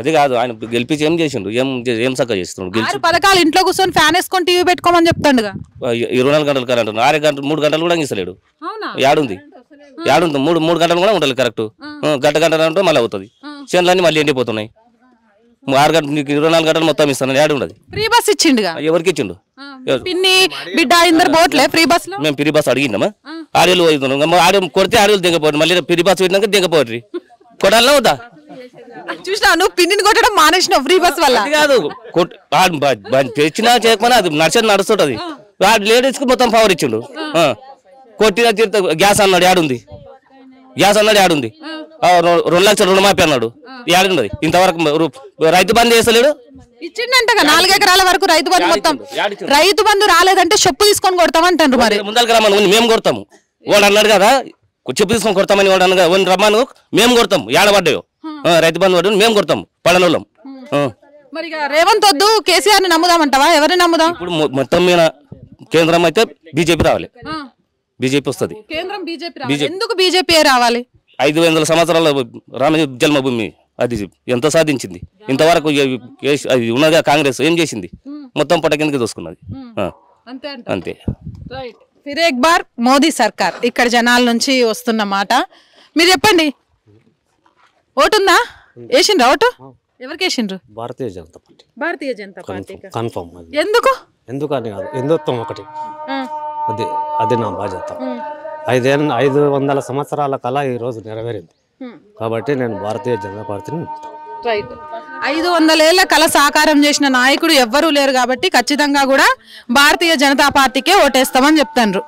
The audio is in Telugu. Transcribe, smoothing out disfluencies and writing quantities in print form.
అది కాదు ఆయన గెలిపించి ఏం చేసిండు, ఏం చక్కగా చేస్తున్నాడు. 6 పథకాలు ఇంట్లో కూర్చొని ఫ్యాన్ వేసుకొని టీవీ పెట్టుకోమని చెప్తాడుగా. 24 గంటలు కరెంట్ 6 గంటలు 3 గంటలు కూడా ఇస్తలేడు. ఏడుంది 3 గంటలు కూడా ఉండాలి కరెక్ట్. గంట అంటే మళ్ళీ అవుతుంది. చేనులన్నీ మళ్ళీ ఎండిపోతున్నాయి. 6 గంటలు 24 గంటలు మొత్తం ఇస్తాను. ఏడు ఉండదు. ఫ్రీ బస్ ఇచ్చిండుగా. ఎవరికి ఇచ్చిండు? పిన్ని బిడ్డ ఇందరు పోట్లే ఫ్రీ బస్ లో. మేము ఫ్రీ బస్ అడిగిందమ్మా. ఆడేళ్ళు పోతున్నాం. ఆడే కొడితే ఆడేళ్ళు దిగపోరు. మళ్ళీ ఫ్రీ బస్ పెట్టినాక దిగపోరు. కొడాలన్నా అవుతా చూసినా నువ్వు పిన్నిని కొట్టడం మానేసినావు ఫ్రీ బస్ వల్ల. కాదు తెచ్చినా చేయకపోయినా అది నడుస్తుంటది. లేడీస్ కి మొత్తం పవర్ ఇచ్చిండు. కొట్టిన గ్యాస్ అన్నాడు. ఏడుంది గ్యాస్ అన్నాడు. ఏడుంది 2 లక్షలు రుణమాఫీ అన్నాడు. ఏడున్నది ఇంతవరకు. రైతు బంధు చేస్తలేడు. ఇచ్చిండంటగా 4 ఎకరాల వరకు రైతు బంధు. మొత్తం రైతు బంధు రాలేదంటే చెప్పు తీసుకొని కొడతామంటారు. మరి ముందరికి రమ్మని మేము కొడతాము. వాడు అన్నాడు కదా చెప్పు తీసుకొని కొడతామని. వాడు అన్నగా రమ్మను మేము కొడతాం. ఏడబడ్డాయో రైతు బంధు పడ్డ మేము కొడతాం పడనోళ్ళం. మరి రేవంత్ వద్దు కేసీఆర్ ని నమ్ముదామంటావా? ఎవరిని నమ్ముదాం? ఇప్పుడు మొత్తం మీద కేంద్రం అయితే బీజేపీ రావాలి. బీజేపీ వస్తుంది. కేంద్రం బీజేపీ. ఎందుకు బీజేపీ రావాలి? 500 సంవత్సరాల రామ జన్మభూమి అది ఎంత సాధించింది ఇంతవరకు. అది ఉన్నదా కాంగ్రెస్ ఏం చేసింది? మొత్తం పట్ట కిందకి దోసుకున్నది. అంతే. ఫిర్ ఎక్ బార్ మోదీ సర్కార్ ఇక్కడ జనాల నుంచి వస్తున్న మాట. మీరు చెప్పండి, ఓటుందా? వేసిండ్రా ఓటు? ఎవరికి వేసిండ్రు? Bharatiya Janata party. Bharatiya Janata party confirm. ఎందుకు? ఎందుకని కాదు, హిందుత్వం ఒకటి. అది నా బాధ్యత. 500 సంవత్సరాల కళ ఈ రోజు నెరవేరింది కాబట్టి నేను భారతీయ జనతా పార్టీని. 500 ఏళ్ల కళ సాకారం చేసిన నాయకుడు ఎవ్వరూ లేరు కాబట్టి ఖచ్చితంగా కూడా భారతీయ జనతా పార్టీకే ఓటేస్తామని చెప్తాండ్రు.